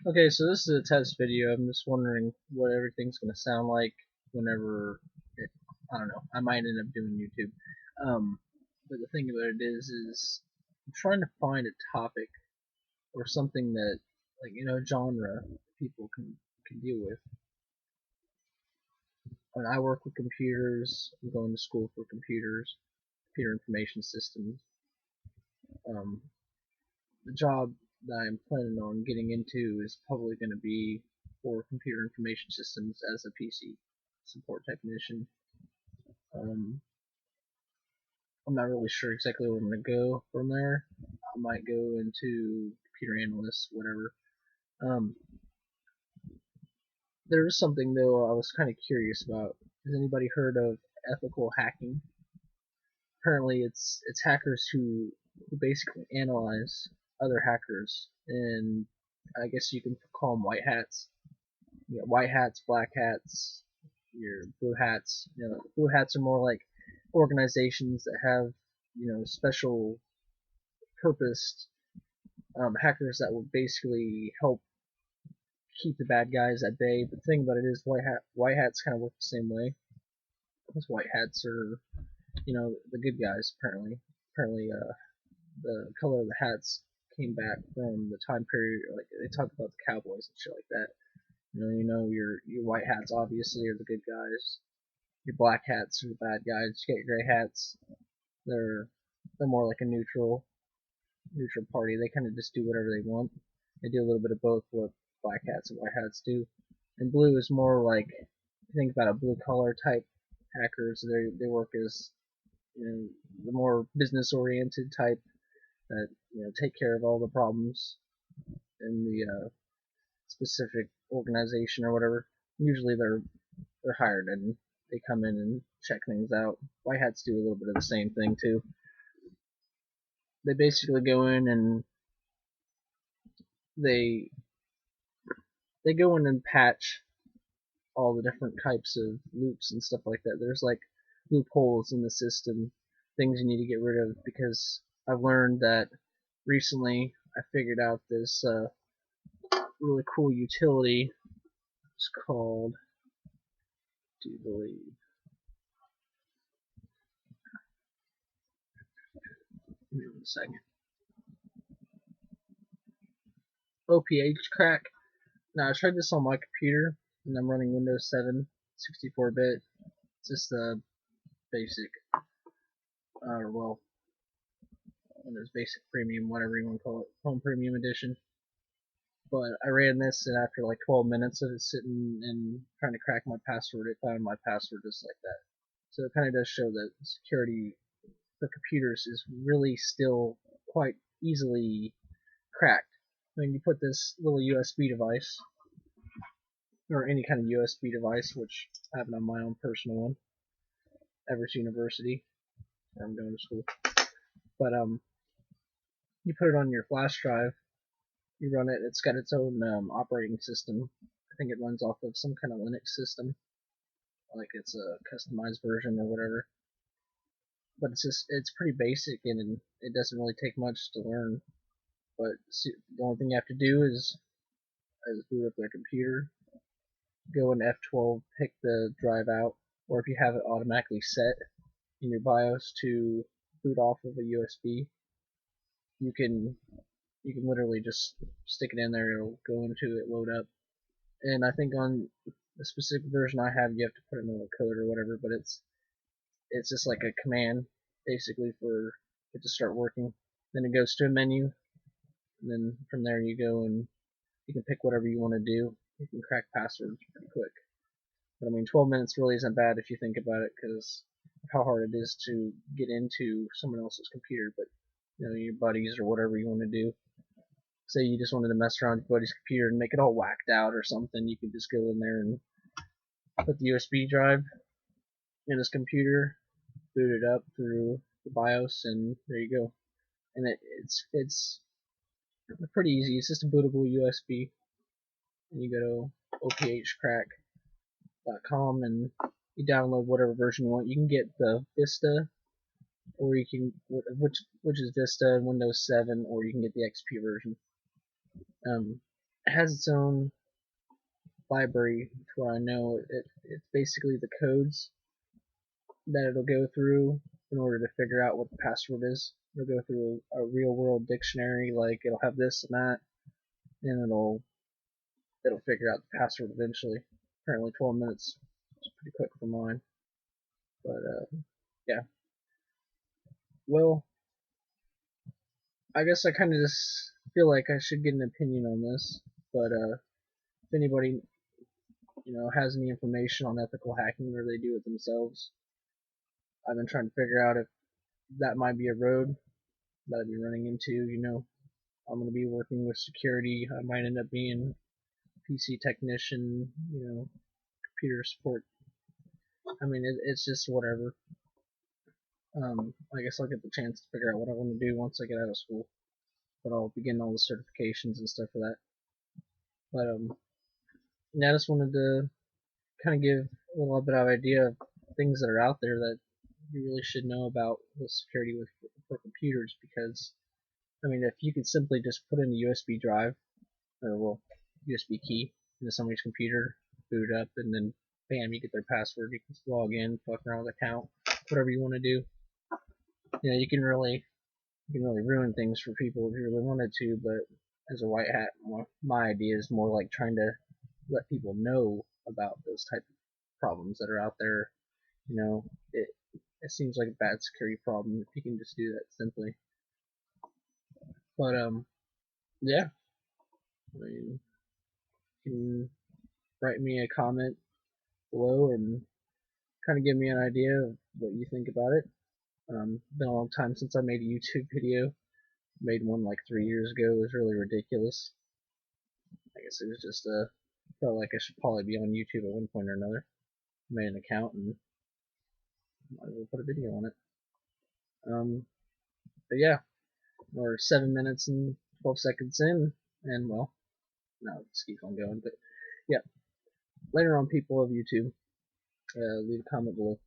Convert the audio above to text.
Okay, so this is a test video. I'm just wondering what everything's going to sound like whenever I don't know. I might end up doing YouTube. But the thing about it is I'm trying to find a topic or something that, like, genre people can deal with. When I work with computers, I'm going to school for computers, computer information systems. Um, the job that I'm planning on getting into is probably going to be for computer information systems as a PC support technician. Um, I'm not really sure exactly where I'm going to go from there. I might go into computer analyst, whatever. Um, there is something though I was kind of curious about. Has anybody heard of ethical hacking? Apparently, it's hackers who basically analyze other hackers, and I guess you can call them white hats. You got white hats, black hats, your blue hats. Blue hats are more like organizations that have special purposed hackers that will basically help keep the bad guys at bay. But the thing about it is, white hats kind of work the same way. Because white hats are the good guys. Apparently, the color of the hats came back from the time period. Like they talk about the cowboys and shit like that. Your white hats obviously are the good guys. Your black hats are the bad guys. You got your gray hats. They're they're more like a neutral party. They kind of just do whatever they want. They do a little bit of both what black hats and white hats do. And blue is more like, think about a blue collar type hackers. They work as the more business oriented type that take care of all the problems in the specific organization or whatever. Usually they're hired and they come in and check things out. White hats do a little bit of the same thing too. They basically go in and they they go in and patch all the different types of loops and stuff like that. There's like loopholes in the system, things you need to get rid of, because I've learned that recently I figured out this really cool utility. It's called, do you believe? Give me 1 second. Ophcrack. Now I tried this on my computer, and I'm running Windows 7, 64-bit. It's just a basic, well, Windows Basic Premium, whatever you want to call it, Home Premium Edition. But I ran this, and after like 12 minutes of it sitting and trying to crack my password, it found my password just like that. So it kind of does show that security for computers is really still quite easily cracked. I mean, you put this little USB device, or any kind of USB device, which I have it on my own personal one, Everest University, where I'm going to school. But you put it on your flash drive, you run it. It's got its own operating system. I think it runs off of some kind of Linux system, like it's a customized version or whatever. But it's pretty basic, and it doesn't really take much to learn. But the only thing you have to do is boot up their computer, go in F12, pick the drive out, or if you have it automatically set in your BIOS to boot off of a USB, you can literally just stick it in there. It'll go into it, load up. And I think on the specific version I have, you have to put in a little code or whatever, but it's just like a command basically for it to start working. Then it goes to a menu, and then from there you go and you can pick whatever you want to do. You can crack passwords pretty quick. But I mean, 12 minutes really isn't bad if you think about it, because of how hard it is to get into someone else's computer. But your buddies or whatever you want to do. Say you just wanted to mess around with your buddy's computer and make it all whacked out or something, you could just go in there and put the USB drive in his computer, boot it up through the BIOS, and there you go. And it's pretty easy. It's just a bootable USB, and you go to ophcrack.com and you download whatever version you want. You can get the Vista, or you can which is Vista and Windows 7, or you can get the XP version. has its own library to where I know it's basically the codes that it'll go through in order to figure out what the password is. It'll go through a real world dictionary, like it'll have this and that, and it'll figure out the password eventually. Apparently 12 minutes. It's pretty quick for mine. But yeah. Well, I guess I kind of just feel like I should get an opinion on this. But if anybody has any information on ethical hacking or they do it themselves, I've been trying to figure out if that might be a road that I'd be running into. I'm going to be working with security. I might end up being a PC technician, computer support. I mean, it's just whatever. I guess I'll get the chance to figure out what I want to do once I get out of school. But I'll begin all the certifications and stuff for that. But yeah, I just wanted to kind of give a little bit of idea of things that are out there that you really should know about with security for computers. Because I mean, if you could simply just put in a USB drive or USB key into somebody's computer, boot it up, and then bam, you get their password. You can log in, fuck around with the account, whatever you want to do. You can really ruin things for people if you really wanted to. But as a white hat, my idea is more like trying to let people know about those type of problems that are out there. It seems like a bad security problem if you can just do that simply. But yeah, I mean, you can write me a comment below and kind of give me an idea of what you think about it. Been a long time since I made a YouTube video. Made one like 3 years ago. It was really ridiculous. I guess it was just felt like I should probably be on YouTube at one point or another. Made an account and might as well put a video on it. But yeah, we're 7 minutes and 12 seconds in, and well, now let's keep on going. But yeah, later on, people of YouTube, leave a comment below.